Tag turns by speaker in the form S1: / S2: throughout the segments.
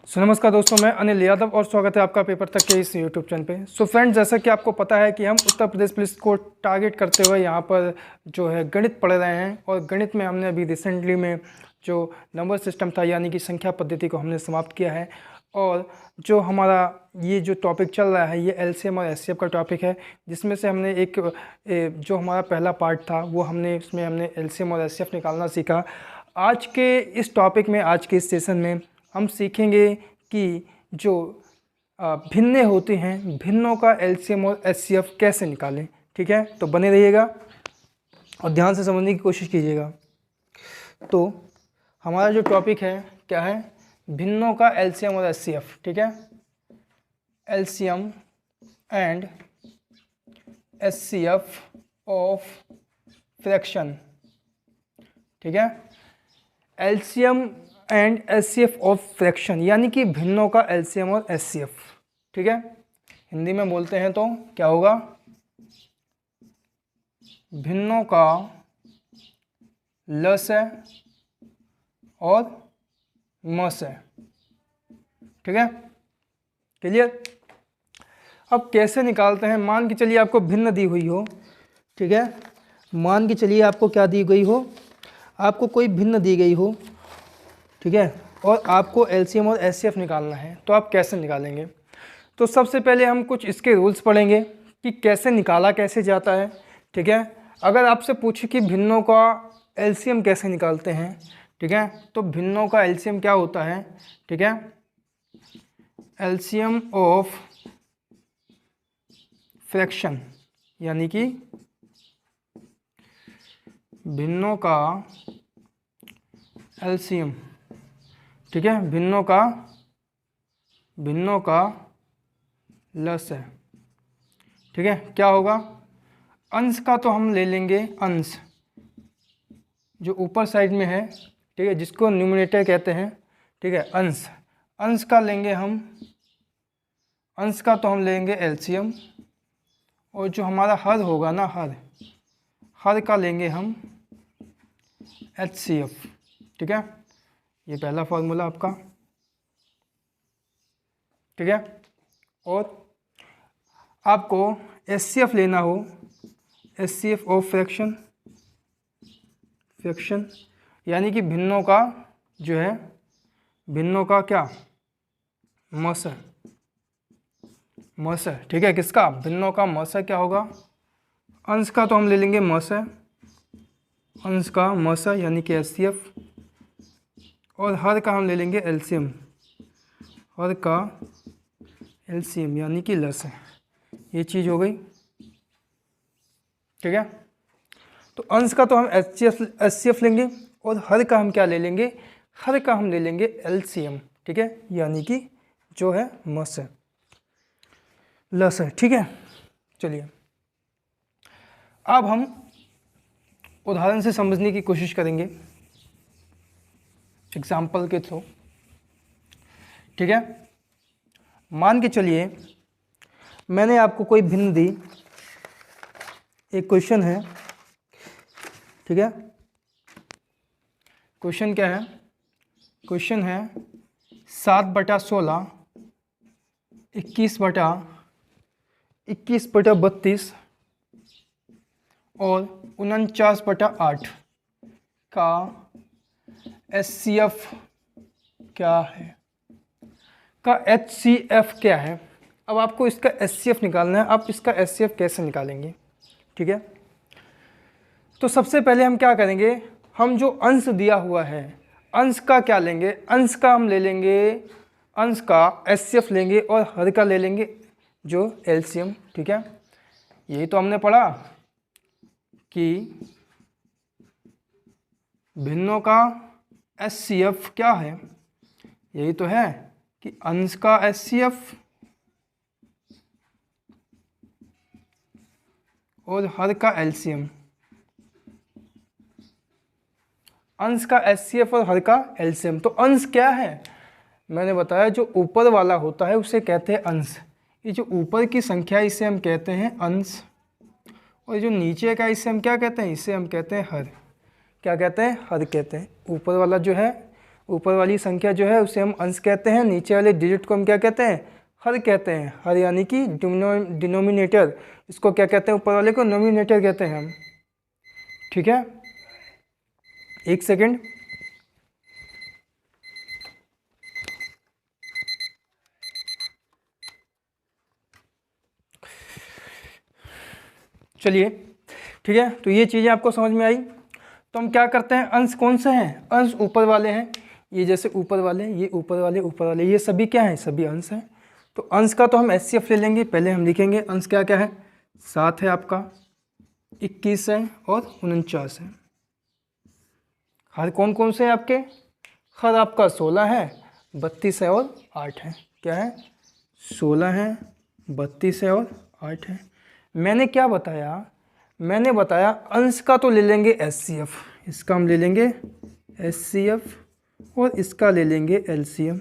S1: नमस्कार दोस्तों, मैं अनिल यादव और स्वागत है आपका पेपर तक के इस यूट्यूब चैनल पे। फ्रेंड्स, जैसा कि आपको पता है कि हम उत्तर प्रदेश पुलिस को टारगेट करते हुए यहाँ पर जो है गणित पढ़ रहे हैं, और गणित में हमने अभी रिसेंटली में जो नंबर सिस्टम था यानी कि संख्या पद्धति को हमने समाप्त किया है। और जो हमारा ये जो टॉपिक चल रहा है ये एलसीएम और एचसीएफ का टॉपिक है, जिसमें से हमने जो हमारा पहला पार्ट था वो उसमें हमने एलसीएम और एचसीएफ निकालना सीखा। आज के इस टॉपिक में, आज के इस सेशन में हम सीखेंगे कि जो भिन्नें होती हैं, भिन्नों का एलसीएम और एचसीएफ कैसे निकालें। ठीक है, तो बने रहिएगा और ध्यान से समझने की कोशिश कीजिएगा। तो हमारा जो टॉपिक है क्या है, भिन्नों का एलसीएम और एचसीएफ। ठीक है, LCM and HCF of fraction. ठीक है, LCM and HCF of fraction यानी कि भिन्नों का एलसीएम और एचसीएफ। ठीक है, हिंदी में बोलते हैं तो क्या होगा, भिन्नों का लसाअ और मसाअ। ठीक है, क्लियर। अब कैसे निकालते हैं, मान के चलिए आपको भिन्न दी हुई हो। ठीक है, मान के चलिए आपको क्या दी गई हो, आपको कोई भिन्न दी गई हो। ठीक है, और आपको एलसीएम और एचसीएफ निकालना है, तो आप कैसे निकालेंगे। तो सबसे पहले हम कुछ इसके रूल्स पढ़ेंगे कि कैसे निकाला कैसे जाता है। ठीक है, अगर आपसे पूछे कि भिन्नों का एलसीएम कैसे निकालते हैं, ठीक है, तो भिन्नों का एलसीएम क्या होता है। ठीक है, एलसीएम ऑफ फ्रैक्शन यानी कि भिन्नों का एलसीएम। ठीक है, भिन्नों का लसाअ। ठीक है, क्या होगा, अंश का तो हम ले लेंगे, अंश जो ऊपर साइड में है, ठीक है, जिसको न्यूमरेटर कहते हैं। ठीक है, अंश का लेंगे हम, अंश का तो हम लेंगे एलसीएम, और जो हमारा हर होगा ना, हर का लेंगे हम एचसीएफ। ठीक है, ये पहला फॉर्मूला आपका। ठीक है, और आपको एचसीएफ लेना हो, एचसीएफ ऑफ फ्रैक्शन यानी कि भिन्नों का जो है, भिन्नों का क्या, मसाअ। ठीक है, किसका, भिन्नों का मसाअ क्या होगा, अंश का तो हम ले लेंगे मसाअ, अंश का मसाअ यानी कि एचसीएफ, और हर का हम ले लेंगे एलसीएम, हर का एलसीएम यानी कि लसाअ। ये चीज़ हो गई। ठीक है, तो अंश का तो हम एचसीएफ लेंगे, और हर का हम क्या ले लेंगे, हर का हम ले लेंगे एलसीएम। ठीक है, यानी कि जो है मसाअ, लसाअ। ठीक है, चलिए अब हम उदाहरण से समझने की कोशिश करेंगे, एग्जाम्पल के थ्रू। ठीक है, मान के चलिए मैंने आपको कोई भिन्न दी, एक क्वेश्चन है। ठीक है, क्वेश्चन क्या है, क्वेश्चन है 7/16, 21/32 और 49/8 का एचसीएफ क्या है, का एचसीएफ क्या है। अब आपको इसका एचसीएफ निकालना है। आप इसका एचसीएफ कैसे निकालेंगे। ठीक है, तो सबसे पहले हम क्या करेंगे, हम जो अंश दिया हुआ है, अंश का क्या लेंगे, अंश का हम ले लेंगे, अंश का एचसीएफ लेंगे, और हर का ले लेंगे जो एलसीएम। ठीक है, यही तो हमने पढ़ा कि भिन्नों का एचसीएफ क्या है, यही तो है कि अंश का एचसीएफ और हर का एलसीएम, अंश का एचसीएफ और हर का एलसीएम। तो अंश क्या है, मैंने बताया जो ऊपर वाला होता है उसे कहते हैं अंश। ये जो ऊपर की संख्या इसे हम कहते हैं अंश, और जो नीचे का इसे हम क्या कहते हैं, इसे हम कहते हैं हर। क्या कहते हैं, हर कहते हैं। ऊपर वाला जो है ऊपर वाली संख्या जो है उसे हम अंश कहते हैं, नीचे वाले डिजिट को हम क्या कहते हैं, हर कहते हैं। हर यानी कि डिनोमिनेटर, इसको क्या कहते हैं, ऊपर वाले को नोमिनेटर कहते हैं हम। ठीक है, एक सेकेंड। चलिए ठीक है, तो ये चीज़ें आपको समझ में आई। तो हम क्या करते हैं, अंश कौन से हैं, अंश ऊपर वाले हैं। ये जैसे ऊपर वाले, ये ऊपर वाले, ये सभी क्या हैं, सभी अंश हैं। तो अंश का तो हम एचसीएफ ले लेंगे। पहले हम लिखेंगे अंश क्या क्या है, 7 है आपका, 21 है और 49 है। हर कौन कौन से हैं आपके, हर आपका 16 है, 32 है और 8 है। क्या है, 16 है, 32 है और 8 है। मैंने क्या बताया, मैंने बताया अंश का तो ले लेंगे एचसीएफ, इसका हम ले लेंगे एचसीएफ और इसका ले लेंगे एलसीएम।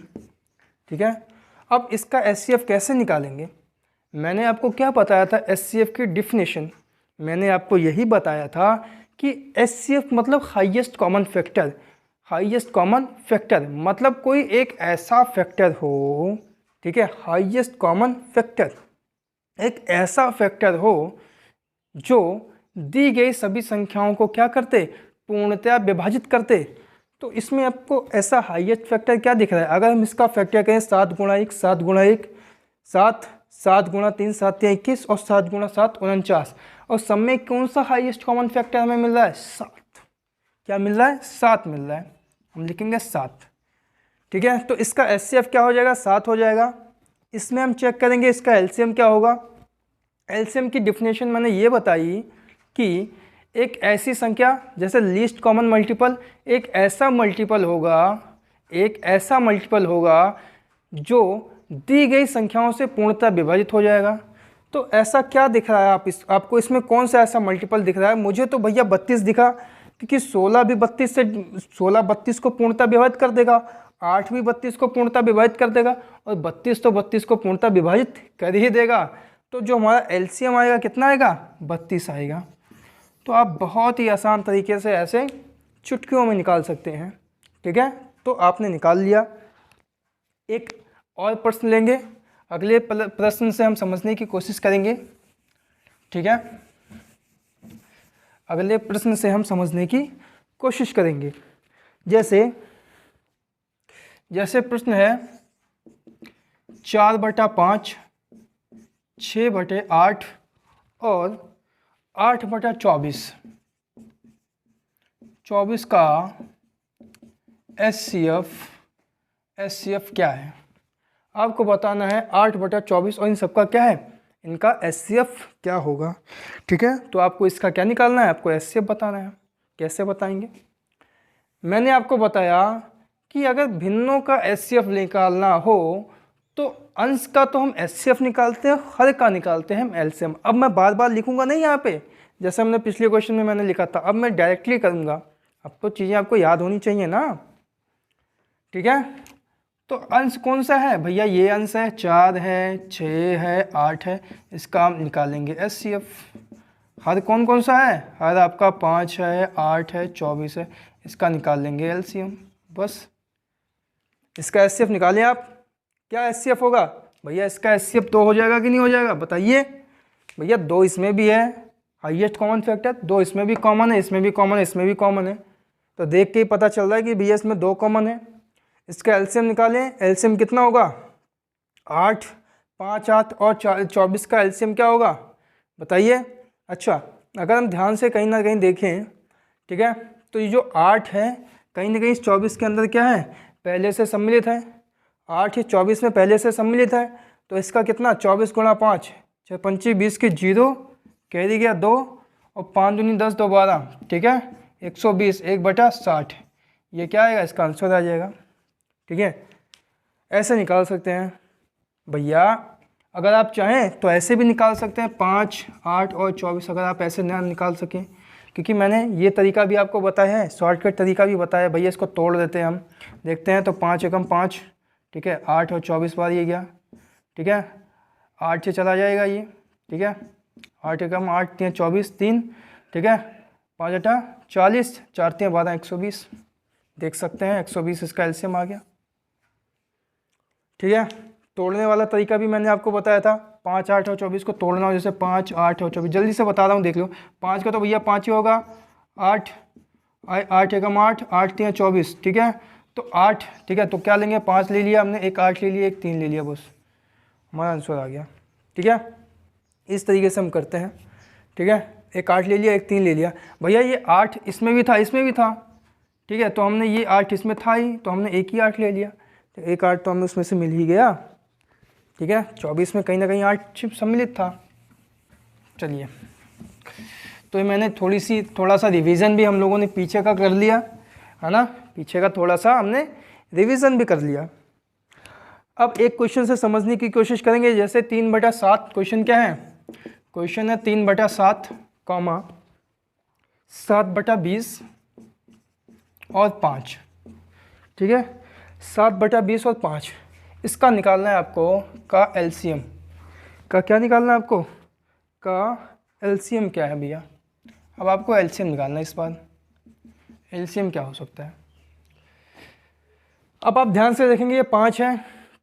S1: ठीक है, अब इसका एचसीएफ कैसे निकालेंगे, मैंने आपको क्या बताया था एचसीएफ की डिफिनेशन। मैंने आपको यही बताया था कि एचसीएफ मतलब highest common factor. Highest common factor मतलब कोई एक ऐसा फैक्टर हो, ठीक है, हाईएस्ट कॉमन फैक्टर एक ऐसा फैक्टर हो जो दी गई सभी संख्याओं को क्या करते, पूर्णतया विभाजित करते। तो इसमें आपको ऐसा हाईएस्ट फैक्टर क्या दिख रहा है, अगर हम इसका फैक्टर करें 7 गुणा 1, 7 गुणा 1 7, 7 गुणा 3 7 3 21 और 7 गुणा 7 49, और सब में कौन सा हाईएस्ट कॉमन फैक्टर हमें मिल रहा है, 7। क्या मिल रहा है, 7 मिल रहा है, हम लिखेंगे 7। ठीक है, तो इसका एचसीएफ क्या हो जाएगा, 7 हो जाएगा। इसमें हम चेक करेंगे इसका एलसीएम क्या होगा। एलसीएम की डिफिनेशन मैंने ये बताई कि एक ऐसी संख्या जैसे लीस्ट कॉमन मल्टीपल, एक ऐसा मल्टीपल होगा जो दी गई संख्याओं से पूर्णतः विभाजित हो जाएगा। तो ऐसा क्या दिख रहा है, आपको इसमें कौन सा ऐसा मल्टीपल दिख रहा है, मुझे तो भैया 32 दिखा, क्योंकि 16 भी 32 से 16 32 को पूर्णतः विभाजित कर देगा, 8 भी 32 को पूर्णतः विभाजित कर देगा, और 32 तो 32 को पूर्णतः विभाजित कर ही देगा। तो जो हमारा एलसीएम आएगा कितना आएगा, 32 आएगा। तो आप बहुत ही आसान तरीके से ऐसे चुटकियों में निकाल सकते हैं। ठीक है, तो आपने निकाल लिया। एक और प्रश्न लेंगे, अगले प्रश्न से हम समझने की कोशिश करेंगे। ठीक है, अगले प्रश्न से हम समझने की कोशिश करेंगे। जैसे प्रश्न है 4/5, 6/8 और 8/24। 24 का एचसीएफ क्या है, आपको बताना है। 8/24 और इन सबका क्या है, इनका एचसीएफ क्या होगा। ठीक है, तो आपको इसका क्या निकालना है, आपको एचसीएफ बताना है। कैसे बताएंगे, मैंने आपको बताया कि अगर भिन्नों का एचसीएफ निकालना हो तो अंश का तो हम एचसीएफ निकालते हैं, हर का निकालते हैं हम एलसीएम। अब मैं बार बार लिखूंगा नहीं यहाँ पे, जैसे हमने पिछले क्वेश्चन में मैंने लिखा था, अब मैं डायरेक्टली करूँगा। अब तो चीज़ें आपको याद होनी चाहिए ना। ठीक है, तो अंश कौन सा है भैया, ये अंश है, 4 है, 6 है, 8 है, इसका हम निकालेंगे एचसीएफ। हर कौन कौन सा है, हर आपका 5 है, 8 है, 24 है, इसका निकाल लेंगे एलसीएम। बस इसका एचसीएफ निकालें आप। क्या एचसीएफ होगा भैया, इसका एचसीएफ 2 हो जाएगा कि नहीं हो जाएगा, बताइए भैया। 2 इसमें भी है, हाईएस्ट कॉमन फैक्टर, 2 इसमें भी कॉमन है, इसमें भी कॉमन है, इसमें भी कॉमन है। तो देख के ही पता चल रहा है कि भैया इसमें 2 कॉमन है। इसका एलसीएम निकालें, एलसीएम कितना होगा, 8, 5, 8 और 24 का एलसीएम क्या होगा बताइए। अच्छा, अगर हम ध्यान से कहीं ना कहीं देखें, ठीक है, तो ये जो 8 है कहीं ना कहीं इस 24 के अंदर क्या है, पहले से सम्मिलित है। 8 ही 24 में पहले से सम्मिलित है, तो इसका कितना, 24 गुणा 5, 6 5 20 की 0, कैरी गया 2 और 5 दूनी 10, 2 12, ठीक है, 120, 1/60, ये क्या आएगा, इसका आंसर आ जाएगा। ठीक है, ऐसे निकाल सकते हैं भैया। अगर आप चाहें तो ऐसे भी निकाल सकते हैं, 5, 8 और 24, अगर आप ऐसे ना निकाल सकें, क्योंकि मैंने ये तरीका भी आपको बताया है, शॉर्टकट तरीका भी बताया। भैया इसको तोड़ देते हैं हम, देखते हैं। तो 5 एकम 5, ठीक है, 8 और 24 बार ये गया, ठीक है, 8 से चला जाएगा ये, ठीक है, 8 एकम 8, 3 24, 3, ठीक है, 5 8 40, 4 3 12, 120, देख सकते हैं 120 इसका एलसीएम आ गया। ठीक है, तोड़ने वाला तरीका भी मैंने आपको बताया था, 5, 8 और 24 को तोड़ना हो, जैसे 5, 8 और 24 जल्दी से बता रहा हूँ, देख लो। 5 का तो भैया 5 ही होगा, 8 8 एकम 8, 8 3 24। ठीक है, तो 8, ठीक है, तो क्या लेंगे, 5 ले लिया हमने, एक 8 ले लिया, एक 3 ले लिया, बस हमारा आंसर आ गया। ठीक है, इस तरीके से हम करते हैं। ठीक है, एक 8 ले लिया, एक 3 ले लिया। भैया ये 8 इसमें भी था, इसमें भी था। ठीक है, तो हमने ये 8 इसमें था ही, तो हमने एक ही 8 ले लिया, तो एक 8 तो हमें उसमें से मिल ही गया। ठीक है, 24 में कहीं ना कहीं 8 सम्मिलित था। चलिए, तो ये मैंने थोड़ा सा रिवीजन भी हम लोगों ने पीछे का कर लिया है ना, पीछे का थोड़ा सा हमने रिवीजन भी कर लिया। अब एक क्वेश्चन से समझने की कोशिश करेंगे, जैसे 3/7 क्वेश्चन क्या है, क्वेश्चन है 3/7 कॉमा 7/20 और 5। ठीक है, 7/20 और 5 इसका निकालना है आपको का एलसीएम। का क्या निकालना है आपको, का एलसीएम क्या है भैया। अब आपको एलसीएम निकालना है इस बार, एलसीएम क्या हो सकता है। अब आप ध्यान से देखेंगे, ये 5 है,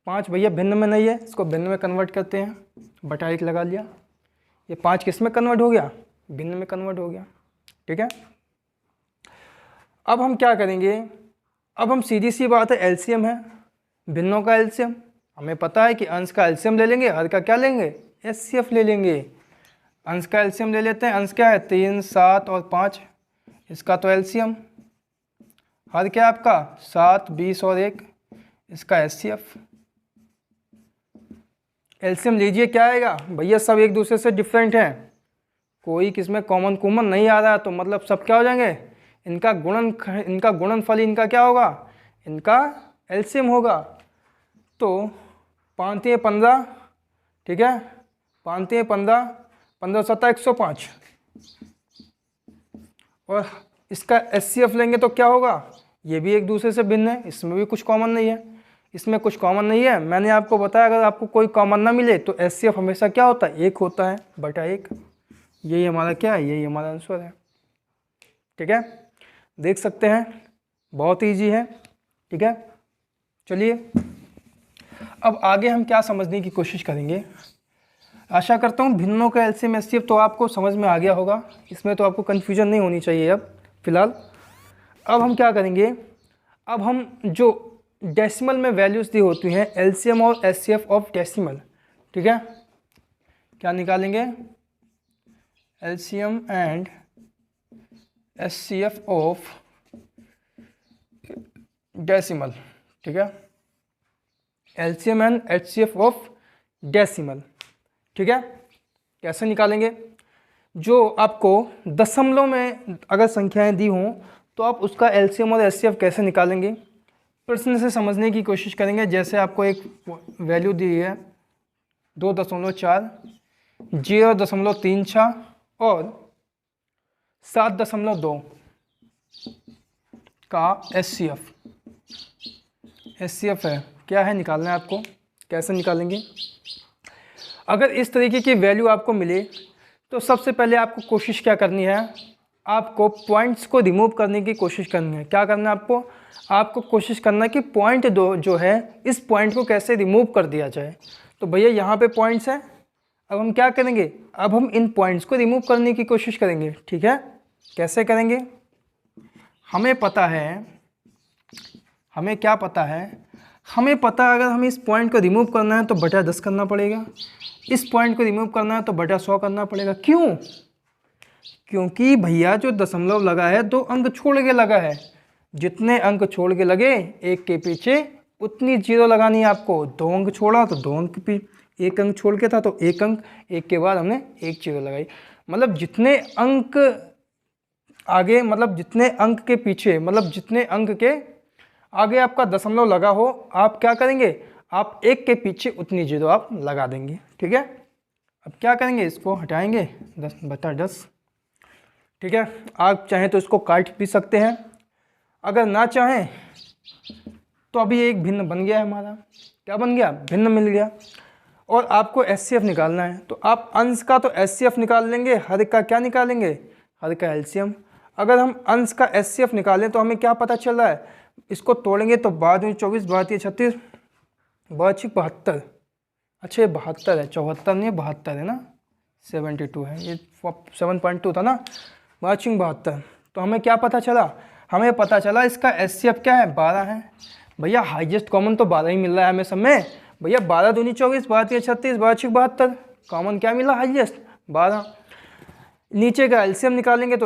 S1: 5 भैया भिन्न में नहीं है, इसको भिन्न में कन्वर्ट करते हैं, बटा 1 लगा लिया। ये 5 किस में कन्वर्ट हो गया, भिन्न में कन्वर्ट हो गया। ठीक है, अब हम क्या करेंगे, अब हम सीधी सी बात है, एलसीएम है, भिन्नों का एलसीएम हमें पता है कि अंश का एलसीएम ले लेंगे, हर का क्या लेंगे, एचसीएफ ले लेंगे। अंश का एलसीएम ले लेते हैं, अंश क्या है 3, 7 और 5, इसका तो एलसीएम। हर क्या है आपका 7, 20 और 1, इसका एचसीएफ। एलसीएम लीजिए, क्या आएगा भैया, सब एक दूसरे से डिफरेंट हैं, कोई किसमें कॉमन नहीं आ रहा, तो मतलब सब क्या हो जाएंगे, इनका गुणनफल इनका क्या होगा, इनका एलसीएम होगा। तो 5 × 15, ठीक है, 5 × 15, 15 7 105, और इसका एचसीएफ लेंगे तो क्या होगा, ये भी एक दूसरे से भिन्न है, इसमें भी कुछ कॉमन नहीं है, इसमें कुछ कॉमन नहीं है। मैंने आपको बताया अगर आपको कोई कॉमन ना मिले तो एचसीएफ हमेशा क्या होता है, 1 होता है, बटा 1। यही हमारा क्या है, यही हमारा आंसर है। ठीक है, देख सकते हैं, बहुत ईजी है। ठीक है, चलिए अब आगे हम क्या समझने की कोशिश करेंगे। आशा करता हूँ भिन्नों का एलसीएम एचसीएफ तो आपको समझ में आ गया होगा, इसमें तो आपको कन्फ्यूजन नहीं होनी चाहिए। अब फिलहाल अब हम क्या करेंगे, अब हम जो डेसिमल में वैल्यूज़ दी होती हैं, एलसीएम और एचसीएफ ऑफ डेसिमल, ठीक है, क्या निकालेंगे, LCM and HCF of decimal. ठीक है, LCM and HCF of decimal. ठीक है, कैसे निकालेंगे, जो आपको दशमलव में अगर संख्याएं दी हों तो आप उसका एलसीएम और एचसीएफ कैसे निकालेंगे, प्रश्न से समझने की कोशिश करेंगे। जैसे आपको एक वैल्यू दी है 2.4, 0.36 और 7.2 का एचसीएफ है, क्या है, निकालना है आपको। कैसे निकालेंगे, अगर इस तरीके की वैल्यू आपको मिले तो सबसे पहले आपको कोशिश क्या करनी है, आपको पॉइंट्स को रिमूव करने की कोशिश करनी है। क्या करना है आपको कोशिश करना है कि पॉइंट दो जो है, इस पॉइंट को कैसे रिमूव कर दिया जाए। तो भैया यहाँ पे पॉइंट्स हैं, अब हम क्या करेंगे, अब हम इन पॉइंट्स को रिमूव करने की कोशिश करेंगे। ठीक है, कैसे करेंगे, हमें पता है, हमें क्या पता है, हमें पता है अगर हमें इस पॉइंट को रिमूव करना है तो बटा 10 करना पड़ेगा, इस पॉइंट को रिमूव करना है तो बटा 100 करना पड़ेगा। क्यों, क्योंकि भैया जो दशमलव लगा है 2 अंक छोड़ के लगा है, जितने अंक छोड़ के लगे एक के पीछे उतनी जीरो लगानी है आपको। 2 अंक छोड़ा तो 2 अंक पे, 1 अंक छोड़ के था तो 1 अंक, 1 के बाद हमने 1 जीरो लगाई। मतलब जितने अंक आगे, मतलब जितने अंक के पीछे, मतलब जितने अंक के आगे आपका दशमलव लगा हो, आप क्या करेंगे, आप 1 के पीछे उतनी जीरो आप लगा देंगे। ठीक है, अब क्या करेंगे, इसको हटाएंगे 10/10। ठीक है, आप चाहें तो इसको काट भी सकते हैं, अगर ना चाहें तो अभी एक भिन्न बन गया है हमारा। क्या बन गया, भिन्न मिल गया। और आपको एचसीएफ निकालना है तो आप अंश का तो एचसीएफ निकाल लेंगे, हर का क्या निकालेंगे, हर का एलसीएम। अगर हम अंश का एचसीएफ निकालें तो हमें क्या पता चल रहा है, इसको तोड़ेंगे तो 12×24, 12×36, 12×6 = 72। अच्छा ये 72 है, 74 नहीं है, 72 है ना, 72 है, ये 7.2 था ना, 12×72। तो हमें क्या पता चला, हमें पता चला इसका HCF क्या है, 12 है। भैया हाईएस्ट कॉमन तो 12 ही मिल रहा है हमें सब में। भैया 12×2 = 24, 12×3 = 36, 12×6 = 72, कॉमन क्या मिला हाईएस्ट, 12। नीचे का एलसीएम निकालेंगे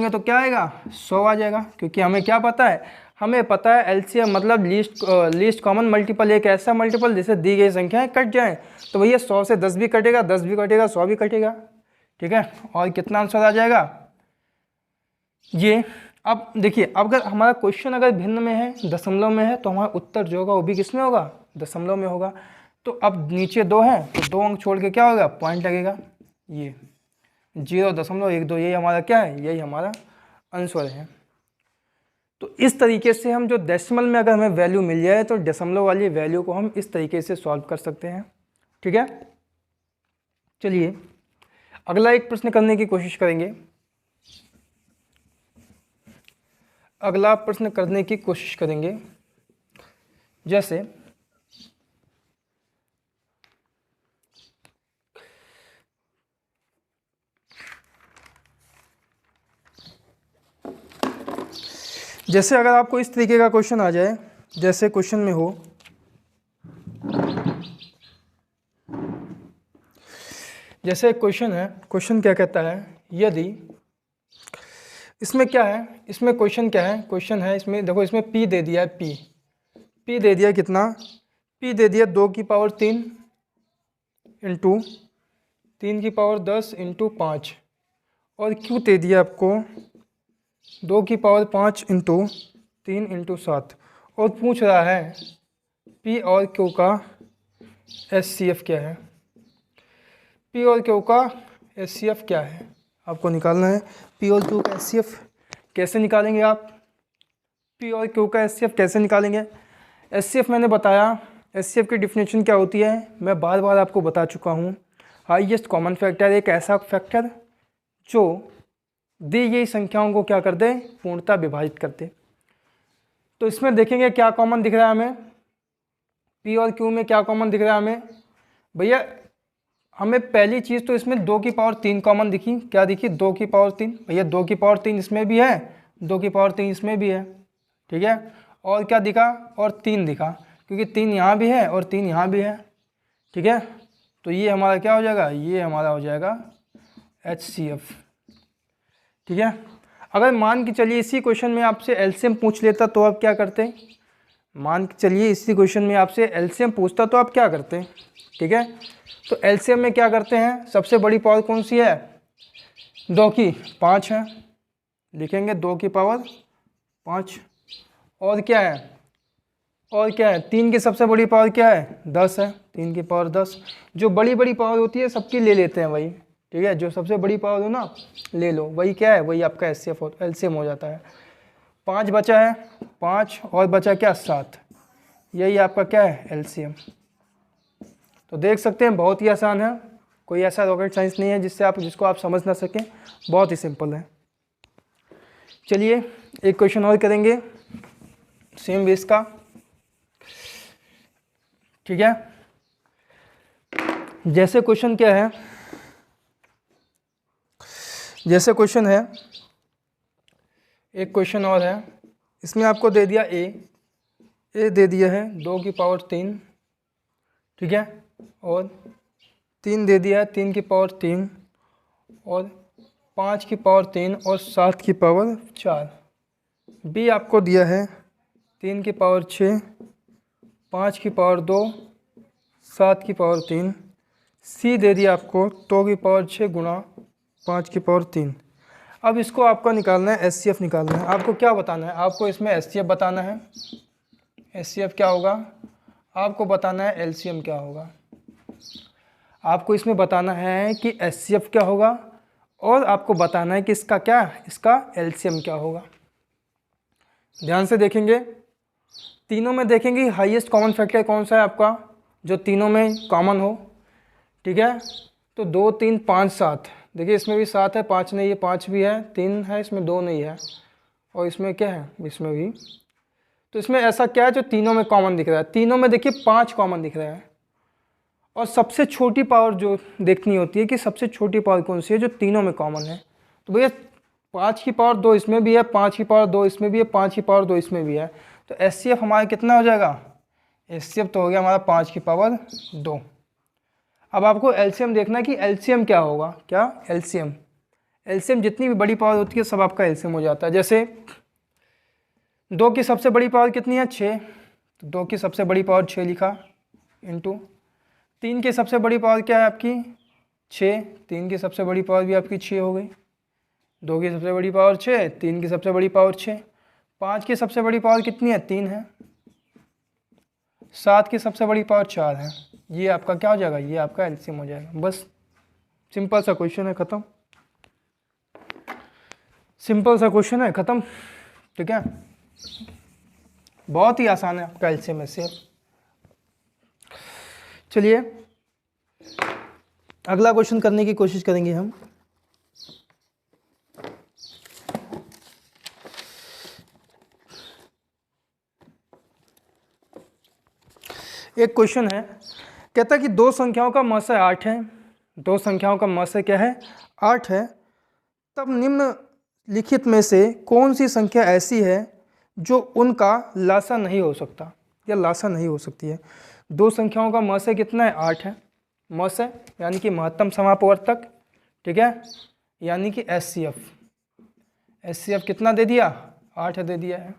S1: तो क्या आएगा, 100 आ जाएगा, क्योंकि हमें क्या पता है, हमें पता है एलसीएम मतलब लीस्ट कॉमन मल्टीपल, एक ऐसा मल्टीपल जिससे दी गई संख्याएं कट जाएं। तो भैया 100 से 10 भी कटेगा, 10 भी कटेगा, 100 भी कटेगा, ठीक है। और कितना आंसर आ जाएगा ये। अब देखिए, अगर हमारा क्वेश्चन अगर भिन्न में है, दशमलव में है, तो हमारा उत्तर जो होगा वो भी किस में होगा, दशमलव में होगा। तो अब नीचे 2 है तो 2 अंक छोड़ के क्या होगा, पॉइंट लगेगा, ये 0.12, यही हमारा क्या है, यही हमारा आंसर है। तो इस तरीके से हम जो डेसिमल में अगर हमें वैल्यू मिल जाए तो दशमलव वाली वैल्यू को हम इस तरीके से सॉल्व कर सकते हैं, ठीक है। चलिए अगला एक प्रश्न करने की कोशिश करेंगे। अगला प्रश्न करने की कोशिश करेंगे, जैसे अगर आपको इस तरीके का क्वेश्चन आ जाए, जैसे क्वेश्चन में हो, जैसे क्वेश्चन है, क्वेश्चन क्या कहता है, यदि इसमें क्या है, इसमें क्वेश्चन क्या है, क्वेश्चन है इसमें देखो, इसमें p दे दिया है, p दे दिया कितना, p दे दिया 2⁻³ इंटू 3⁻10 इंटू 5, और q दे दिया आपको 2�5 इंटू 3 इंटू 7, और पूछ रहा है p और q का HCF क्या है, p और q का HCF क्या है, आपको निकालना है। p और q का HCF कैसे निकालेंगे आप, p और q का HCF कैसे निकालेंगे। HCF मैंने बताया, HCF की डिफिनेशन क्या होती है, मैं बार बार आपको बता चुका हूँ। हाईएस्ट कॉमन फैक्टर एक ऐसा फैक्टर जो दी गई संख्याओं को क्या कर दे, पूर्णतः विभाजित कर दे। तो इसमें देखेंगे क्या कॉमन दिख रहा है हमें, p और q में क्या कॉमन दिख रहा है हमें। भैया हमें पहली चीज़ तो इसमें 2⁻³ कॉमन दिखी, क्या दिखी, 2⁻3। भैया 2⁻3 इसमें भी है, 2⁻3 इसमें भी है, ठीक है। और क्या दिखा, और 3 दिखा, क्योंकि 3 यहाँ भी है और 3 यहाँ भी है, ठीक है। तो ये हमारा क्या हो जाएगा, ये हमारा हो जाएगा HCF, ठीक है। अगर मान के चलिए इसी क्वेश्चन में आपसे एलसीएम पूछ लेता तो आप क्या करते, मान के चलिए इसी क्वेश्चन में आपसे एलसीएम पूछता तो आप क्या करते, ठीक है। तो एलसीएम में क्या करते हैं, सबसे बड़ी पावर कौन सी है, 2 की 5 है, लिखेंगे 2⁻5, और क्या है, 3 की सबसे बड़ी पावर क्या है, 10 है, 3⁻10। जो बड़ी बड़ी पावर होती है सबकी ले लेते हैं वही, ठीक है, जो सबसे बड़ी पावर हो ना ले लो, वही क्या है, वही आपका एलसीएम हो जाता है। 5 बचा है, 5 और बचा क्या, 7, यही आपका क्या है, एलसीएम। तो देख सकते हैं बहुत ही आसान है, कोई ऐसा रॉकेट साइंस नहीं है जिसको आप समझ ना सकें, बहुत ही सिंपल है। चलिए एक क्वेश्चन और करेंगे सेम बेस का, ठीक है। जैसे क्वेश्चन क्या है, जैसे क्वेश्चन है, एक क्वेश्चन और है, इसमें आपको दे दिया ए दे दिया है 2⁻3, ठीक है, और 3 दे दिया है 3⁻3, और 5⁻3 और 7⁻4। बी आपको दिया है 3⁻6, 5⁻2, 7⁻3। सी दे दिया आपको 2⁻6 गुणा 5⁻3। अब इसको आपका निकालना है, HCF निकालना है। आपको क्या बताना है, आपको इसमें HCF बताना है, HCF क्या होगा, आपको बताना है LCM क्या होगा। आपको इसमें बताना है कि HCF क्या होगा, और आपको बताना है कि इसका क्या, इसका LCM क्या होगा। ध्यान से देखेंगे, तीनों में देखेंगे हाईएस्ट कॉमन फैक्टर कौन सा है आपका, जो तीनों में कॉमन हो, ठीक है। तो 2, 3, 5, 7, देखिए इसमें भी 7 है, 5 नहीं है, 5 भी है, 3 है, इसमें 2 नहीं है, और इसमें क्या है, इसमें भी तो इसमें ऐसा क्या है जो तीनों में कॉमन दिख रहा है? तीनों में देखिए 5 कॉमन दिख रहा है। और सबसे छोटी पावर जो देखनी होती है कि सबसे छोटी पावर कौन सी है जो तीनों में कॉमन है। तो भैया 5 की पावर 2 इसमें भी है, 5 की पावर 2 इसमें भी है, 5 की पावर 2 इसमें भी है। तो HCF हमारा कितना हो जाएगा? HCF तो हो गया हमारा 5 की पावर 2। अब आपको LCM देखना है कि LCM क्या होगा। क्या? LCM जितनी भी बड़ी पावर होती है सब आपका LCM हो जाता है। जैसे 2 की सबसे बड़ी पावर कितनी है? 6। तो 2 की सबसे बड़ी पावर 6 लिखा, इंटू 3 की सबसे बड़ी पावर क्या है आपकी? 6। 3 की सबसे बड़ी पावर भी आपकी 6 हो गई। 2 की सबसे बड़ी पावर 6, 3 की सबसे बड़ी पावर 6, 5 की सबसे बड़ी पावर कितनी है? 3 है, 7 की सबसे बड़ी पावर 4 है। ये आपका क्या हो जाएगा? ये आपका LCM हो जाएगा। बस सिंपल सा क्वेश्चन है, ख़त्म। सिंपल सा क्वेश्चन है, ख़त्म। ठीक है, बहुत ही आसान है आपका LCM HCF। चलिए अगला क्वेश्चन करने की कोशिश करेंगे हम। एक क्वेश्चन है, कहता है कि 2 संख्याओं का मौसा 8 है। 2 संख्याओं का मौसा क्या है? 8 है। तब निम्नलिखित में से कौन सी संख्या ऐसी है जो उनका लासा नहीं हो सकता या लासा नहीं हो सकती है? 2 संख्याओं का मौसा कितना है? 8 है। मौसा यानी कि महत्तम समापवर्तक, ठीक है, यानी कि HCF कितना दे दिया? 8 दे दिया है।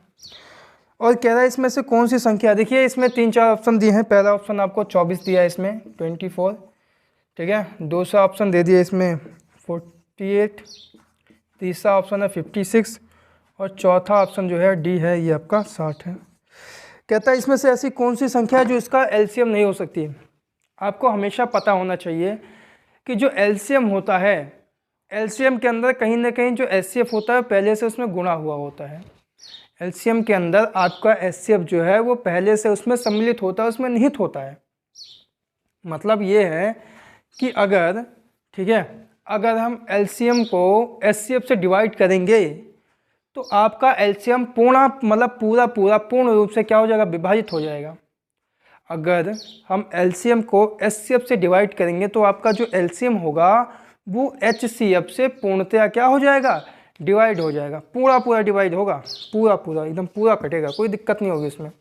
S1: और कह रहा है इसमें से कौन सी संख्या, देखिए इसमें 3-4 ऑप्शन दिए हैं। पहला ऑप्शन आपको 24 दिया है, इसमें 24, ठीक है। दूसरा ऑप्शन दे दिया इसमें 48, तीसरा ऑप्शन है 56 और चौथा ऑप्शन जो है डी है, ये आपका 60 है। कहता है इसमें से ऐसी कौन सी संख्या है जो इसका LCM नहीं हो सकती। आपको हमेशा पता होना चाहिए कि जो LCM होता है, LCM के अंदर कहीं ना कहीं जो HCF होता है पहले से उसमें गुणा हुआ होता है। LCM के अंदर आपका HCF जो है वो पहले से उसमें सम्मिलित होता है, उसमें निहित होता है। मतलब ये है कि अगर, ठीक है, अगर हम LCM को HCF से डिवाइड करेंगे तो आपका LCM पूर्ण रूप से क्या हो जाएगा? विभाजित हो जाएगा। अगर हम LCM को HCF से डिवाइड करेंगे तो आपका जो LCM होगा वो HCF से पूर्णतया क्या हो जाएगा? डिवाइड हो जाएगा। पूरा डिवाइड होगा, पूरा एकदम पूरा कटेगा, कोई दिक्कत नहीं होगी इसमें।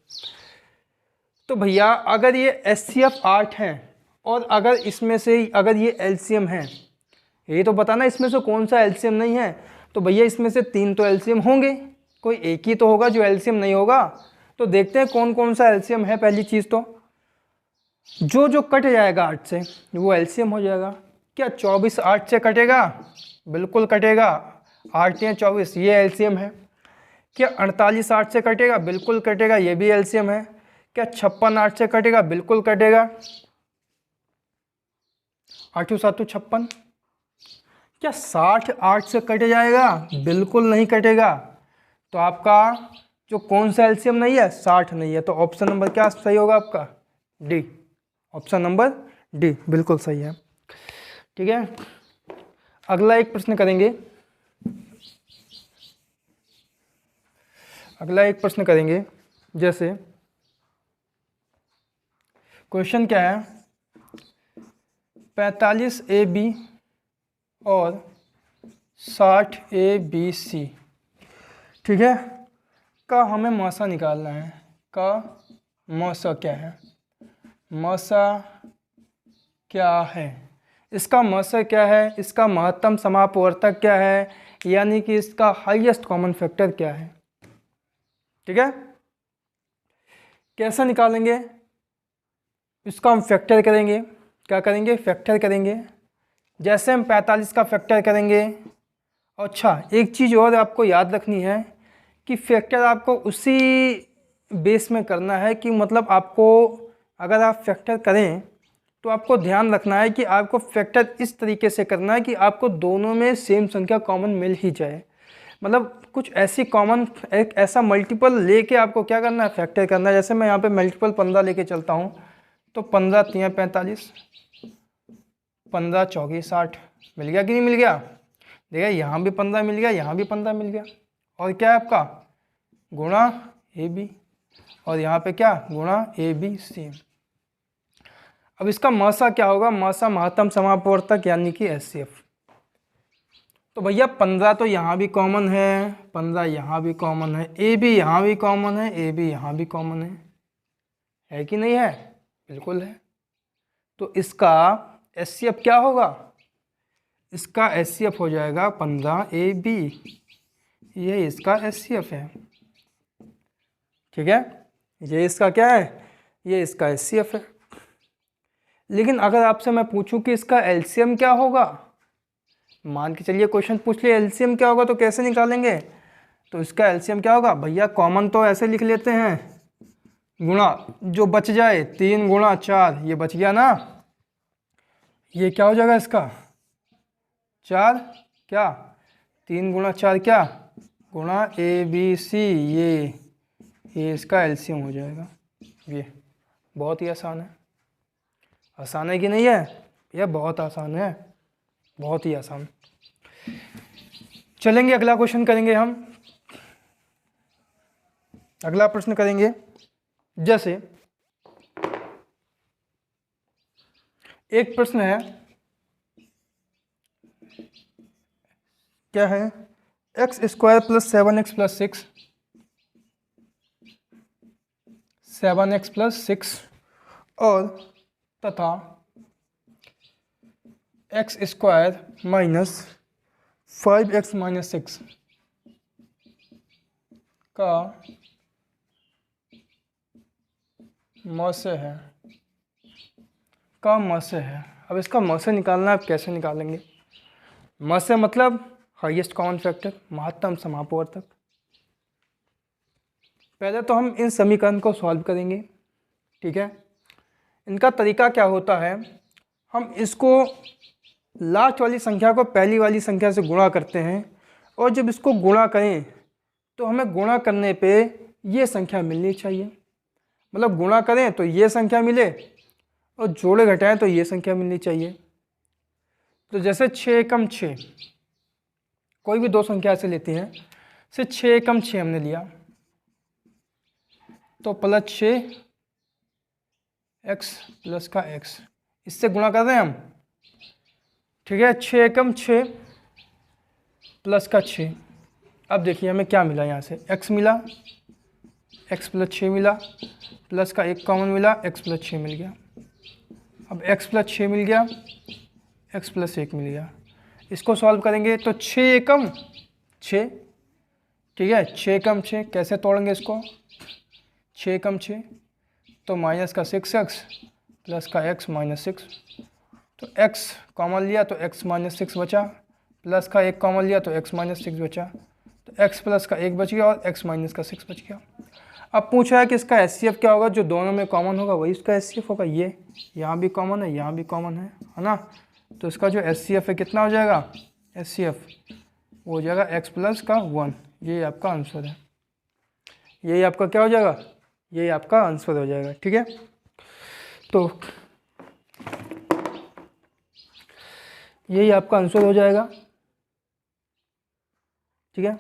S1: तो भैया अगर ये HCF 8 है और अगर इसमें से अगर ये LCM है, ये तो बताना इसमें से कौन सा LCM नहीं है। तो भैया इसमें से 3 तो LCM होंगे, कोई एक ही तो होगा जो LCM नहीं होगा। तो देखते हैं कौन कौन सा LCM है। पहली चीज़ तो जो कट जाएगा 8 से वो LCM हो जाएगा। क्या 24 8 से कटेगा? बिल्कुल कटेगा। 8 या 24 ये LCM है। क्या 48 8 से कटेगा? बिल्कुल कटेगा, ये भी LCM है। क्या 56 8 से कटेगा? बिल्कुल कटेगा। 8 7 56। क्या 60 8 से कट जाएगा? बिल्कुल नहीं कटेगा। तो आपका जो कौन सा LCM नहीं है? 60 नहीं है। तो ऑप्शन नंबर क्या सही होगा आपका? डी। ऑप्शन नंबर डी बिल्कुल सही है। ठीक है, अगला एक प्रश्न करेंगे। जैसे क्वेश्चन क्या है? 45 AB और 60 ABC, ठीक है, का हमें मौसा निकालना है। का मौसा क्या है? मौसा क्या है? इसका मौसा क्या है? इसका महत्तम समापवर्तक क्या है? यानी कि इसका हाईएस्ट कॉमन फैक्टर क्या है? ठीक है, कैसे निकालेंगे? इसका हम फैक्टर करेंगे। क्या करेंगे? फैक्टर करेंगे। जैसे हम 45 का फैक्टर करेंगे। अच्छा, एक चीज़ और आपको याद रखनी है कि फैक्टर आपको उसी बेस में करना है कि मतलब आपको अगर आप फैक्टर करें तो आपको ध्यान रखना है कि आपको फैक्टर इस तरीके से करना है कि आपको दोनों में सेम संख्या कॉमन मिल ही जाए। मतलब कुछ ऐसी कॉमन, एक ऐसा मल्टीपल लेके आपको क्या करना है? फैक्टर करना है। जैसे मैं यहाँ पे मल्टीपल 15 लेके चलता हूँ तो 15 3 45, 15 चौकी 60 मिल गया कि नहीं मिल गया? देखिए यहाँ भी 15 मिल गया, यहाँ भी 15 मिल गया। और क्या है आपका? गुणा AB, और यहाँ पे क्या गुणा ABC। अब इसका मासा क्या होगा, मासा महत्तम समापवर्तक यानी कि HCF। तो भैया 15 तो यहाँ भी कॉमन है, 15 यहाँ भी कॉमन है, AB यहाँ भी कॉमन है, AB यहाँ भी कॉमन है कि नहीं है? बिल्कुल है। तो इसका HCF क्या होगा, इसका HCF हो जाएगा 15AB, ये इसका HCF है। ठीक है, ये इसका क्या है, ये इसका HCF है। लेकिन अगर आपसे मैं पूछूं कि इसका LCM क्या होगा, मान के चलिए क्वेश्चन पूछ लिया LCM क्या होगा, तो कैसे निकालेंगे? तो इसका LCM क्या होगा भैया, कॉमन तो ऐसे लिख लेते हैं, गुणा जो बच जाए 3 गुणा 4, ये बच गया ना, ये क्या हो जाएगा इसका 4, क्या 3 गुणा 4 क्या गुणा ABC, ये इसका LCM हो जाएगा। ये बहुत ही आसान है, आसान है कि नहीं है? यह बहुत आसान है, बहुत ही आसान। चलेंगे अगला क्वेश्चन करेंगे हम, अगला प्रश्न करेंगे। जैसे एक प्रश्न है, क्या है, x² + 7x + 6, 7x + 6 और तथा x² - 5x - 6 का मौसे है, अब इसका मौसे निकालना है, आप कैसे निकालेंगे? मौसे मतलब हाईएस्ट कॉमन फैक्टर, महत्तम समापवर्तक। पहले तो हम इन समीकरण को सॉल्व करेंगे। ठीक है, इनका तरीका क्या होता है, हम इसको लास्ट वाली संख्या को पहली वाली संख्या से गुणा करते हैं, और जब इसको गुणा करें तो हमें गुणा करने पे ये संख्या मिलनी चाहिए, मतलब गुणा करें तो ये संख्या मिले और जोड़े घटाएं तो ये संख्या मिलनी चाहिए। तो जैसे 6 × 6, कोई भी दो संख्या से लेती हैं, से 6 × 6 हमने लिया तो +6x प्लस का x, इससे गुणा कर रहे हैं हम। ठीक है, 6 × 6 प्लस का 6। अब देखिए हमें क्या मिला, यहाँ से x मिला, x + 6 मिला, प्लस का 1 कॉमन मिला, x + 6 मिल गया। अब x + 6 मिल गया, x + 1 मिल गया। इसको सॉल्व करेंगे तो 6 × 6, ठीक है, 6 × 6 कैसे तोड़ेंगे इसको, 6 × 6 तो माइनस का 6x प्लस का x - 6, तो x कॉमन लिया तो x - 6 बचा, प्लस का 1 कॉमन लिया तो x - 6 बचा, तो x प्लस का 1 बच गया और x माइनस का 6 बच गया। अब पूछा है कि इसका HCF क्या होगा, जो दोनों में कॉमन होगा वही इसका HCF होगा। ये यहाँ भी कॉमन है, यहाँ भी कॉमन है ना, तो इसका जो HCF है कितना हो जाएगा, HCF वो हो जाएगा x प्लस का 1। ये आपका आंसर है, यही आपका क्या हो जाएगा, यही आपका आंसर हो जाएगा। ठीक है, तो यही आपका आंसर हो जाएगा। ठीक है,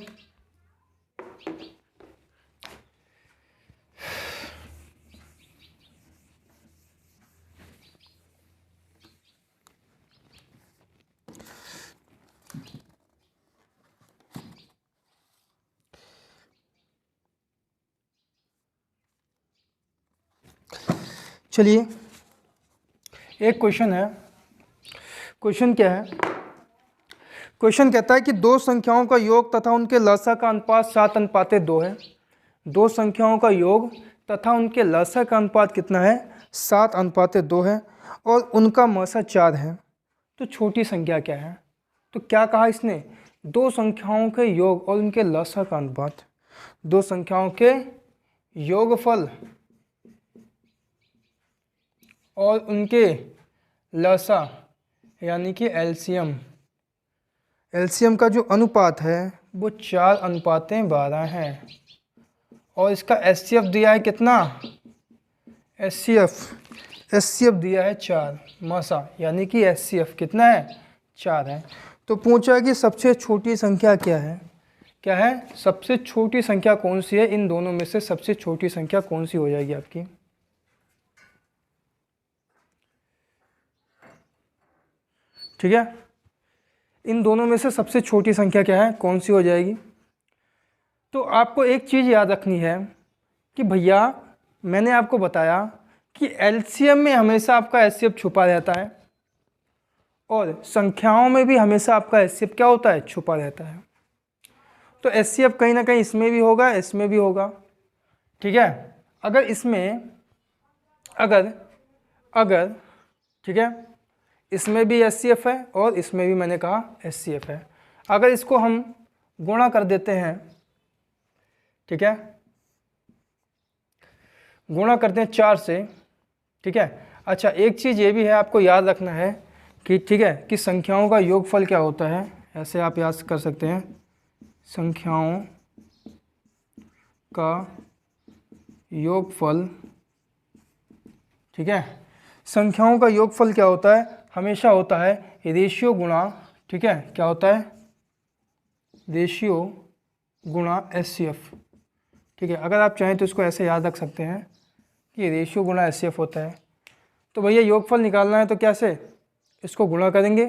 S1: चलिए एक क्वेश्चन है। क्वेश्चन क्या है, क्वेश्चन कहता है कि दो संख्याओं का योग तथा उनके लसा का अनुपात 7:2 है। दो संख्याओं का योग तथा उनके लसा का अनुपात कितना है, 7:2 है, और उनका मसा 4 है। तो छोटी संख्या क्या है, तो क्या कहा इसने, दो संख्याओं के योग और उनके लसा का अनुपात, दो संख्याओं के योगफल और उनके लसा यानी कि LCM, LCM का जो अनुपात है वो 4:12 है, और इसका HCF दिया है कितना, HCF दिया है 4, मसा यानी कि HCF कितना है, 4 है। तो पूछा कि सबसे छोटी संख्या क्या है, क्या है, सबसे छोटी संख्या कौन सी है, इन दोनों में से सबसे छोटी संख्या कौन सी हो जाएगी आपकी। ठीक है, इन दोनों में से सबसे छोटी संख्या क्या है, कौन सी हो जाएगी। तो आपको एक चीज़ याद रखनी है कि भैया मैंने आपको बताया कि एलसीएम में हमेशा आपका एचसीएफ छुपा रहता है और संख्याओं में भी हमेशा आपका एचसीएफ क्या होता है, छुपा रहता है। तो एचसीएफ कहीं ना कहीं इसमें भी होगा, इसमें भी होगा। ठीक है, अगर इसमें अगर ठीक है, इसमें भी एचसीएफ है और इसमें भी मैंने कहा एचसीएफ है। अगर इसको हम गुणा कर देते हैं, ठीक है, गुणा करते हैं 4 से। ठीक है, अच्छा एक चीज़ ये भी है आपको याद रखना है कि ठीक है कि संख्याओं का योगफल क्या होता है, ऐसे आप याद कर सकते हैं, संख्याओं का योगफल। ठीक है, संख्याओं का योगफल क्या होता है, हमेशा होता है रेशियो गुणा, ठीक है, क्या होता है, रेशियो गुणा एचसीएफ। ठीक है, अगर आप चाहें तो इसको ऐसे याद रख सकते हैं कि रेशियो गुणा एचसीएफ होता है। तो भैया योगफल निकालना है तो कैसे, इसको गुणा करेंगे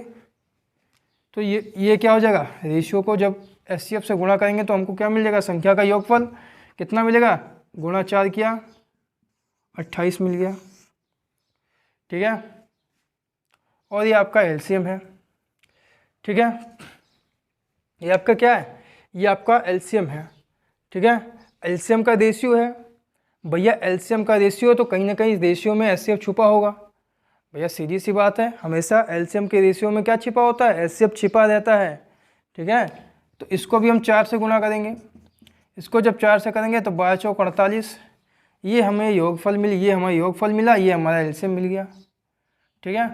S1: तो ये क्या हो जाएगा, रेशियो को जब एचसीएफ से गुणा करेंगे तो हमको क्या मिल जाएगा, संख्या का योगफल कितना मिलेगा, गुणा 4 किया 28 मिल गया। ठीक है, और ये आपका एलसीएम है। ठीक है, ये आपका क्या है, ये आपका एलसीएम है। ठीक है, एलसीएम का रेशियो है भैया, एलसीएम का रेशियो तो कहीं ना कहीं रेशियो में एचसीएफ छुपा होगा भैया, सीधी सी बात है, हमेशा एलसीएम के रेशियो में क्या छिपा होता है, एचसीएफ छिपा रहता है। ठीक है, तो इसको भी हम 4 से गुणा करेंगे, इसको जब 4 से करेंगे तो 12 चौक 48, ये हमें योगफल मिली, ये हमारा योगफल मिला, ये हमारा एलसीएम मिल गया। ठीक है,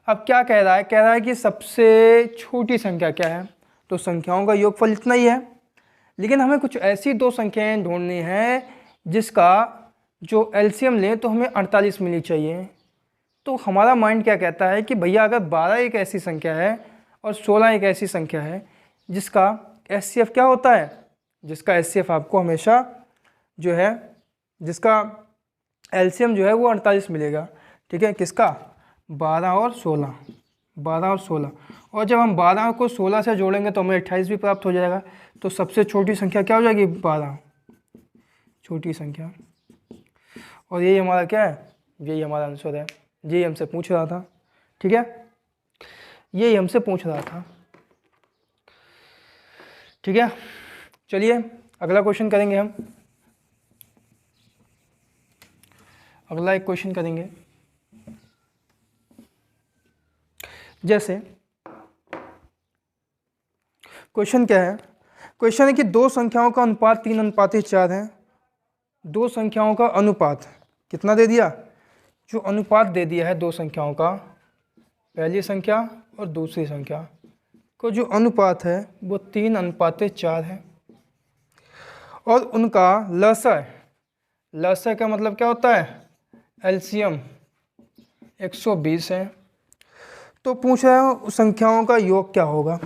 S1: अब क्या कह रहा है कि सबसे छोटी संख्या क्या है, तो संख्याओं का योगफल इतना ही है, लेकिन हमें कुछ ऐसी 2 संख्याएं ढूंढनी है जिसका जो एलसीएम लें तो हमें 48 मिलनी चाहिए। तो हमारा माइंड क्या कहता है कि भैया अगर 12 एक ऐसी संख्या है और 16 एक ऐसी संख्या है जिसका एचसीएफ क्या होता है, जिसका एचसीएफ आपको हमेशा जो है, जिसका एलसीएम जो है वो 48 मिलेगा। ठीक है, किसका, 12 और 16, 12 और 16, और जब हम 12 को 16 से जोड़ेंगे तो हमें 28 भी प्राप्त हो जाएगा। तो सबसे छोटी संख्या क्या हो जाएगी, 12, छोटी संख्या। और यही हमारा क्या है, यही हमारा आंसर है, यही हमसे पूछ रहा था। ठीक है, यही हमसे पूछ रहा था। ठीक है, चलिए अगला क्वेश्चन करेंगे हम, अगला एक क्वेश्चन करेंगे। जैसे क्वेश्चन क्या है, क्वेश्चन है कि 2 संख्याओं का अनुपात 3:4 है। 2 संख्याओं का अनुपात कितना दे दिया, जो अनुपात दे दिया है 2 संख्याओं का, पहली संख्या और दूसरी संख्या को जो अनुपात है वो 3:4 है, और उनका लसाअ का मतलब क्या होता है, एलसीएम 120 है। तो पूछ रहा है संख्याओं का योग क्या होगा।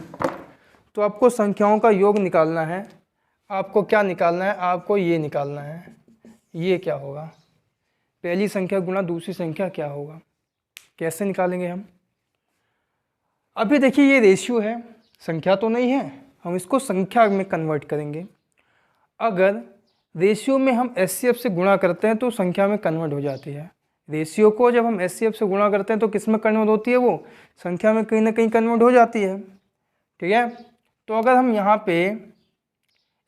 S1: तो आपको संख्याओं का योग निकालना है, आपको क्या निकालना है, आपको ये निकालना है, ये क्या होगा, पहली संख्या गुणा दूसरी संख्या क्या होगा, कैसे निकालेंगे हम। अभी देखिए ये रेशियो है, संख्या तो नहीं है, हम इसको संख्या में कन्वर्ट करेंगे। अगर रेशियो में हम एचसीएफ से गुणा करते हैं तो संख्या में कन्वर्ट हो जाती है। रेशियो को जब हम एचसीएफ से गुणा करते हैं तो किस में कन्वर्ट होती है, वो संख्या में कहीं ना कहीं कन्वर्ट हो जाती है। ठीक है, तो अगर हम यहाँ पे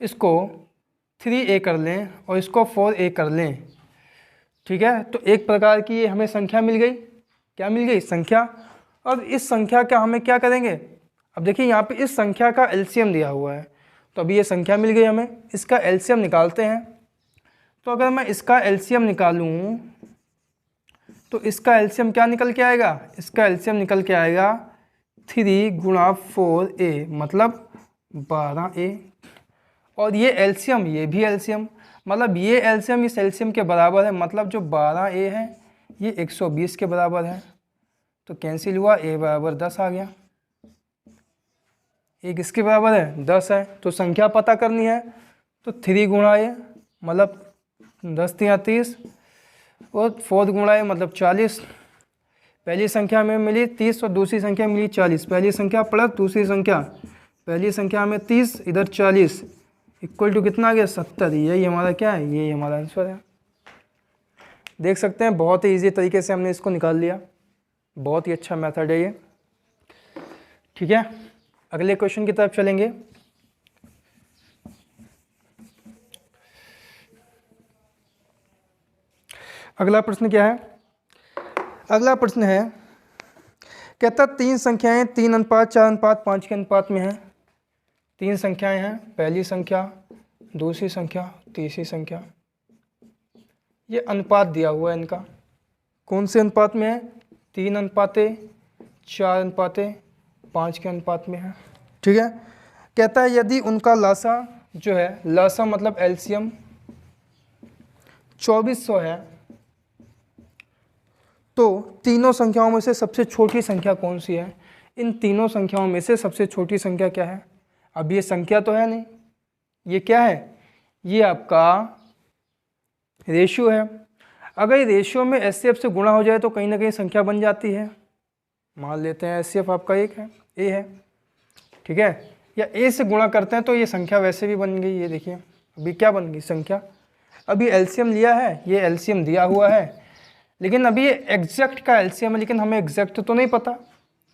S1: इसको 3a कर लें और इसको 4a कर लें, ठीक है, तो एक प्रकार की ये हमें संख्या मिल गई, क्या मिल गई, संख्या। अब इस संख्या का हमें क्या करेंगे, अब देखिए यहाँ पे इस संख्या का एलसीएम दिया हुआ है, तो अभी ये संख्या मिल गई हमें, इसका एलसीएम निकालते हैं। तो अगर मैं इसका एलसीएम निकालूं तो इसका एलसीएम क्या निकल के आएगा, इसका एलसीएम निकल के आएगा 3 गुणा 4a मतलब 12a, और ये एलसीएम, ये भी एलसीएम, मतलब ये एलसीएम इस एलसीएम के बराबर है, मतलब जो 12a है ये 120 के बराबर है। तो कैंसिल हुआ, a बराबर 10 आ गया। एक इसके बराबर है 10 है, तो संख्या पता करनी है तो 3 गुणा ए मतलब 10 3 30 और 4 गुणा ए मतलब 40। पहली संख्या में मिली 30 और दूसरी संख्या मिली 40। पहली संख्या प्लस दूसरी संख्या, पहली संख्या में 30 इधर 40 इक्वल टू कितना आ गया 70। यही हमारा क्या है, यही हमारा आंसर है। देख सकते हैं बहुत ही ईजी तरीके से हमने इसको निकाल लिया। बहुत ही अच्छा मेथड है ये। ठीक है, अगले क्वेश्चन की तरफ चलेंगे। अगला प्रश्न क्या है? अगला प्रश्न है, कहता 3 संख्याएं 3 अनुपात 4 अनुपात 5 के अनुपात में हैं। 3 संख्याएं हैं, पहली संख्या, दूसरी संख्या, तीसरी संख्या। ये अनुपात दिया हुआ है इनका। कौन से अनुपात में है? 3 अनुपाते 4 अनुपाते 5 के अनुपात में है। ठीक है, कहता है यदि उनका लासा जो है, लासा मतलब एलसीएम 2400 है, तो तीनों संख्याओं में से सबसे छोटी संख्या कौन सी है? इन तीनों संख्याओं में से सबसे छोटी संख्या क्या है? अब ये संख्या तो है नहीं, ये क्या है? ये आपका रेशियो है। अगर रेशियो में एचसीएफ से गुणा हो जाए तो कहीं ना कहीं संख्या बन जाती है। मान लेते हैं एचसीएफ आपका 1 है, ए है, ठीक है, या ए से गुणा करते हैं तो ये संख्या वैसे भी बन गई। ये देखिए अभी क्या बन गई संख्या। अभी एलसीएम लिया है, ये एलसीएम दिया हुआ है, लेकिन अभी ये एग्जैक्ट का एलसीएम है, लेकिन हमें एग्जैक्ट तो नहीं पता।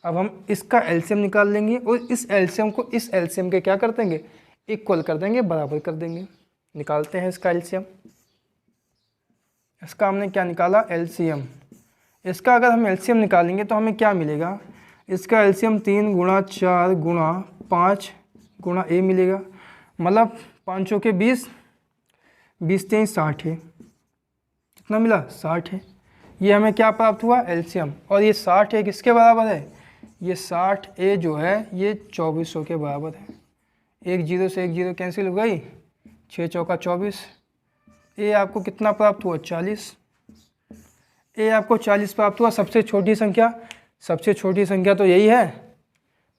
S1: अब हम इसका एलसीएम निकाल लेंगे और इस एलसीएम को इस एलसीएम के क्या कर देंगे? इक्वल कर देंगे, बराबर कर देंगे। निकालते हैं इसका एलसीएम। इसका हमने क्या निकाला? एलसीएम। इसका अगर हम एलसीएम निकालेंगे तो हमें क्या मिलेगा? इसका एलसीएम 3 गुणा 4 गुणा 5 गुणा ए मिलेगा, मतलब 5 चौके 20, 20 3 60 है। कितना मिला? 60 है। ये हमें क्या प्राप्त हुआ? एलसीएम। और ये 60 है किसके बराबर है? ये 60 ए जो है ये 2400 के बराबर है। एक जीरो से एक जीरो कैंसिल हो गई, 6 चौका 24। ए आपको कितना प्राप्त हुआ? 40। ए आपको 40 प्राप्त हुआ। सबसे छोटी संख्या, सबसे छोटी संख्या तो यही है,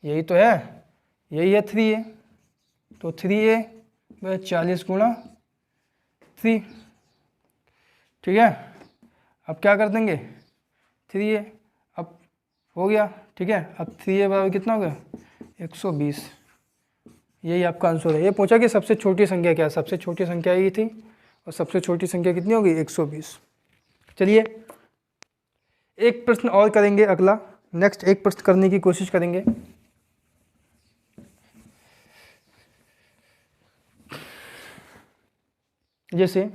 S1: यही तो है, यही है 3a। तो 3a 40 गुणा 3। ठीक है, अब क्या कर देंगे? 3a अब हो गया। ठीक है, अब 3a बराबर कितना हो गया? 120। यही आपका आंसर है। ये पूछा कि सबसे छोटी संख्या क्या है? सबसे छोटी संख्या यही थी और सबसे छोटी संख्या कितनी होगी? 120। चलिए एक प्रश्न और करेंगे। अगला नेक्स्ट एक प्रश्न करने की कोशिश करेंगे। जैसे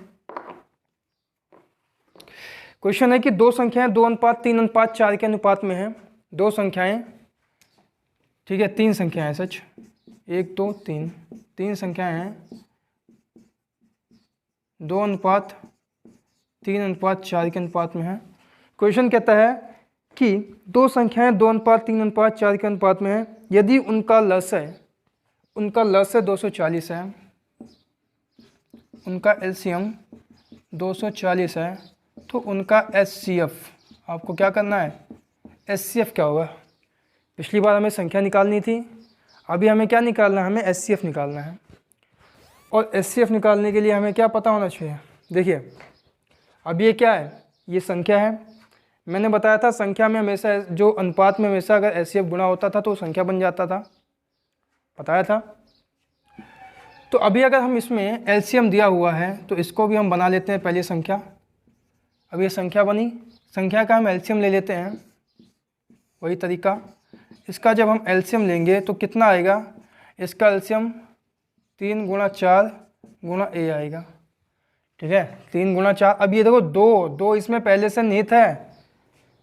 S1: क्वेश्चन है कि 2 संख्याएं 2 अनुपात 3 अनुपात 4 के अनुपात में हैं। 2 संख्याएं, ठीक है, 3 संख्याएं सच, 1 2 3, 3 संख्याएं हैं 2 अनुपात 3 अनुपात 4 के अनुपात में है। क्वेश्चन कहता है कि 2 संख्याएं 2 अनुपात 3 अनुपात 4 के अनुपात में है, यदि उनका लस है, उनका लस है 240 है, उनका एलसीएम 240 है, तो उनका एचसीएफ आपको क्या करना है? एचसीएफ क्या होगा? पिछली बार हमें संख्या निकालनी थी, अभी हमें क्या निकालना है? हमें एचसीएफ निकालना है। और एचसीएफ निकालने के लिए हमें क्या पता होना चाहिए? देखिए अब ये क्या है? ये संख्या है। मैंने बताया था संख्या में हमेशा, जो अनुपात में हमेशा अगर एचसीएफ गुणा होता था तो संख्या बन जाता था, बताया था। तो अभी अगर हम इसमें एलसीएम दिया हुआ है तो इसको भी हम बना लेते हैं पहली संख्या। अब ये संख्या बनी, संख्या का हम एलसीएम ले लेते हैं, वही तरीका। इसका जब हम एलसीएम लेंगे तो कितना आएगा? इसका एलसीएम 3 गुणा 4 गुणा ए आएगा। ठीक है, 3 गुणा 4। अब ये देखो 2 इसमें पहले से निहित है,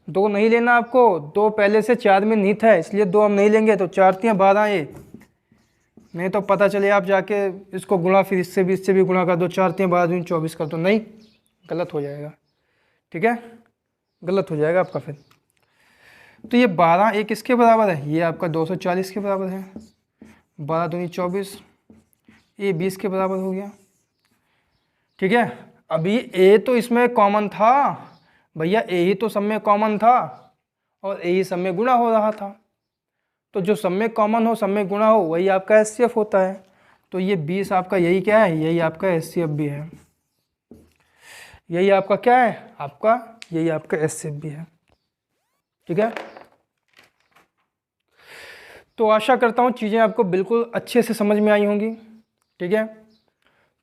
S1: 2 नहीं लेना आपको, 2 पहले से 4 में निहित है, इसलिए 2 हम नहीं लेंगे। तो 4 3 12 ये, नहीं तो पता चले आप जाके इसको गुणा फिर इससे भी गुणा कर दो, 4 3 12 24 कर दो, नहीं, गलत हो जाएगा। ठीक है, गलत हो जाएगा आपका फिर। तो ये 12 एक किसके बराबर है? ये आपका 240 के बराबर है। 12 दूनी 24, ये 20 के बराबर हो गया। ठीक है, अभी ए तो इसमें कॉमन था भैया, ए ही तो सब में कॉमन था और ए ही सब में गुणा हो रहा था, तो जो सब में कॉमन हो, सब में गुणा हो, वही आपका HCF होता है। तो ये 20 आपका यही क्या है, यही आपका HCF भी है। यही आपका क्या है, आपका यही आपका HCF भी है। ठीक है, तो आशा करता हूँ चीज़ें आपको बिल्कुल अच्छे से समझ में आई होंगी। ठीक है,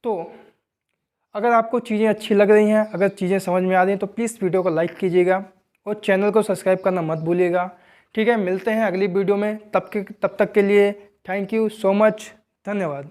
S1: तो अगर आपको चीज़ें अच्छी लग रही हैं, अगर चीज़ें समझ में आ रही हैं, तो प्लीज़ वीडियो को लाइक कीजिएगा और चैनल को सब्सक्राइब करना मत भूलिएगा। ठीक है, मिलते हैं अगली वीडियो में, तब तक के लिए थैंक यू सो मच, धन्यवाद।